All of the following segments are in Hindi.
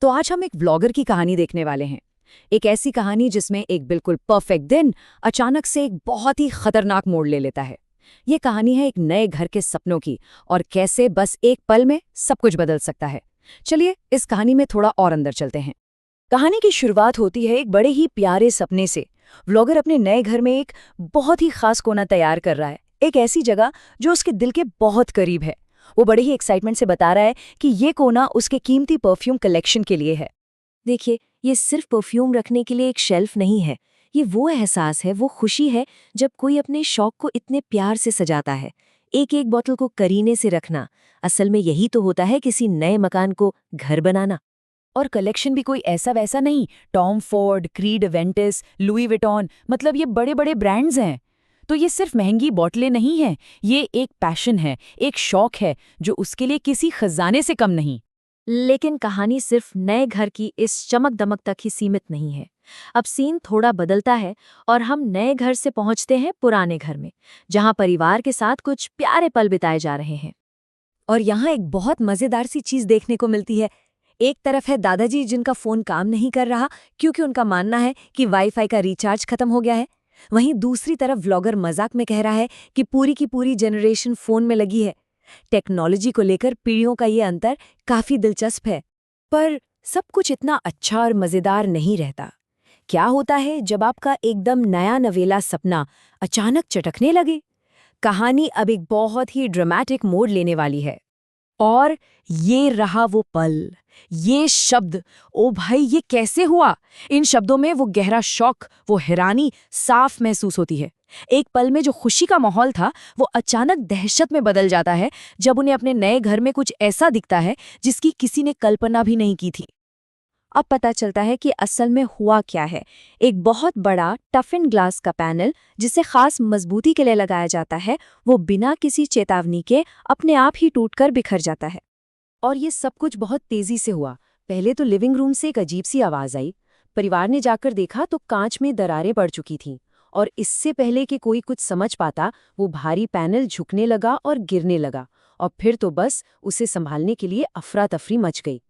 तो आज हम एक व्लॉगर की कहानी देखने वाले हैं। एक ऐसी कहानी जिसमें एक बिल्कुल परफेक्ट दिन अचानक से एक बहुत ही खतरनाक मोड़ ले लेता है। ये कहानी है एक नए घर के सपनों की और कैसे बस एक पल में सब कुछ बदल सकता है। चलिए इस कहानी में थोड़ा और अंदर चलते हैं। कहानी की शुरुआत होती है एक बड़े ही प्यारे सपने से। व्लॉगर अपने नए घर में एक बहुत ही खास कोना तैयार कर रहा है, एक ऐसी जगह जो उसके दिल के बहुत करीब है। वो बड़े ही एक्साइटमेंट से बता रहा है कि ये कोना उसके कीमती परफ्यूम कलेक्शन के लिए है। देखिए, ये सिर्फ परफ्यूम रखने के लिए एक शेल्फ नहीं है। ये वो एहसास है, वो खुशी है जब कोई अपने शौक को इतने प्यार से सजाता है। एक एक बोतल को करीने से रखना, असल में यही तो होता है किसी नए मकान को घर बनाना। और कलेक्शन भी कोई ऐसा वैसा नहीं, Tom Ford, Creed Aventus, Louis Vuitton, मतलब ये बड़े बड़े ब्रांड्स हैं। तो ये सिर्फ महंगी बोतलें नहीं हैं, ये एक पैशन है, एक शौक है जो उसके लिए किसी खजाने से कम नहीं। लेकिन कहानी सिर्फ नए घर की इस चमक दमक तक ही सीमित नहीं है। अब सीन थोड़ा बदलता है और हम नए घर से पहुंचते हैं पुराने घर में, जहां परिवार के साथ कुछ प्यारे पल बिताए जा रहे हैं। और यहाँ एक बहुत मजेदार सी चीज देखने को मिलती है। एक तरफ है दादाजी जिनका फोन काम नहीं कर रहा क्योंकि उनका मानना है कि वाईफाई का रिचार्ज खत्म हो गया है। वहीं दूसरी तरफ व्लॉगर मजाक में कह रहा है कि पूरी की पूरी जनरेशन फोन में लगी है। टेक्नोलॉजी को लेकर पीढ़ियों का ये अंतर काफी दिलचस्प है। पर सब कुछ इतना अच्छा और मजेदार नहीं रहता। क्या होता है जब आपका एकदम नया नवेला सपना अचानक चटकने लगे? कहानी अब एक बहुत ही ड्रामेटिक मोड़ लेने वाली है। और ये रहा वो पल, ये शब्द। ओ भाई, ये कैसे हुआ? इन शब्दों में वो गहरा शौक, वो हैरानी साफ महसूस होती है। एक पल में जो खुशी का माहौल था वो अचानक दहशत में बदल जाता है जब उन्हें अपने नए घर में कुछ ऐसा दिखता है जिसकी किसी ने कल्पना भी नहीं की थी। अब पता चलता है कि असल में हुआ क्या है। एक बहुत बड़ा टफिन ग्लास का पैनल, जिसे खास मजबूती के लिए लगाया जाता है, वो बिना किसी चेतावनी के अपने आप ही टूटकर बिखर जाता है। और ये सब कुछ बहुत तेजी से हुआ। पहले तो लिविंग रूम से एक अजीब सी आवाज आई। परिवार ने जाकर देखा तो कांच में दरारें पड़ चुकी थीं। और इससे पहले कि कोई कुछ समझ पाता, वो भारी पैनल झुकने लगा और गिरने लगा। और फिर तो बस उसे संभालने के लिए अफरा तफरी मच गई।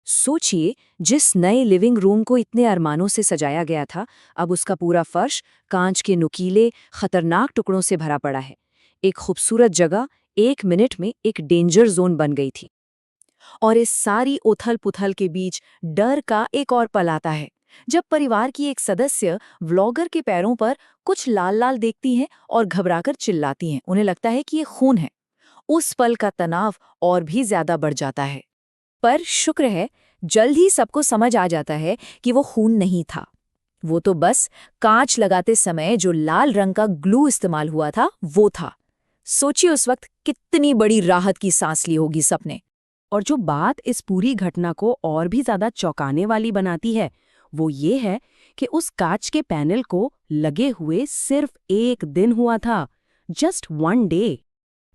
सोचिए, जिस नए लिविंग रूम को इतने अरमानों से सजाया गया था, अब उसका पूरा फर्श कांच के नुकीले, खतरनाक टुकड़ों से भरा पड़ा है। एक खूबसूरत जगह एक मिनट में एक डेंजर जोन बन गई थी। और इस सारी उथल पुथल के बीच डर का एक और पल आता है, जब परिवार की एक सदस्य व्लॉगर के पैरों पर कुछ लाल लाल देखती हैं और घबराकर चिल्लाती हैं। उन्हें लगता है कि ये खून है। उस पल का तनाव और भी ज्यादा बढ़ जाता है। पर शुक्र है, जल्द ही सबको समझ आ जाता है कि वो खून नहीं था। वो तो बस कांच लगाते समय जो लाल रंग का ग्लू इस्तेमाल हुआ था वो था। सोचिए उस वक्त कितनी बड़ी राहत की सांस ली होगी सबने। और जो बात इस पूरी घटना को और भी ज्यादा चौंकाने वाली बनाती है वो ये है कि उस कांच के पैनल को लगे हुए सिर्फ एक दिन हुआ था। Just 1 day.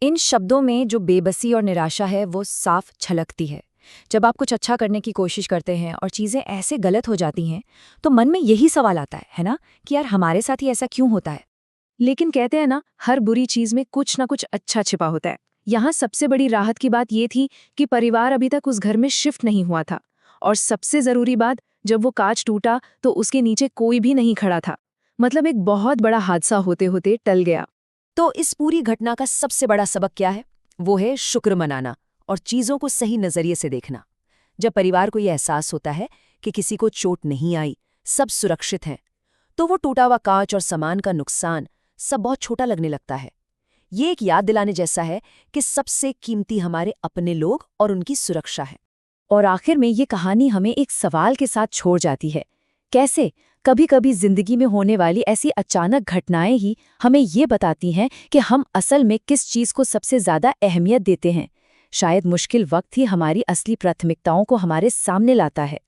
इन शब्दों में जो बेबसी और निराशा है वो साफ छलकती है। जब आप कुछ अच्छा करने की कोशिश करते हैं और चीजें ऐसे गलत हो जाती हैं तो मन में यही सवाल आता है ना, कि यार हमारे साथ ही ऐसा क्यों होता है। लेकिन कहते हैं ना, हर बुरी चीज में कुछ ना कुछ अच्छा छिपा होता है। यहाँ सबसे बड़ी राहत की बात ये थी कि परिवार अभी तक उस घर में शिफ्ट नहीं हुआ था। और सबसे जरूरी बात, जब वो कांच टूटा तो उसके नीचे कोई भी नहीं खड़ा था। मतलब एक बहुत बड़ा हादसा होते होते टल गया। तो इस पूरी घटना का सबसे बड़ा सबक क्या है? वो है शुक्र मनाना और चीजों को सही नजरिए से देखना। जब परिवार को यह एहसास होता है कि किसी को चोट नहीं आई, सब सुरक्षित हैं, तो वो टूटा हुआ कांच और सामान का नुकसान सब बहुत छोटा लगने लगता है। ये एक याद दिलाने जैसा है कि सबसे कीमती हमारे अपने लोग और उनकी सुरक्षा है। और आखिर में ये कहानी हमें एक सवाल के साथ छोड़ जाती है। कैसे कभी कभी जिंदगी में होने वाली ऐसी अचानक घटनाएं ही हमें ये बताती हैं कि हम असल में किस चीज को सबसे ज्यादा अहमियत देते हैं। शायद मुश्किल वक्त ही हमारी असली प्राथमिकताओं को हमारे सामने लाता है।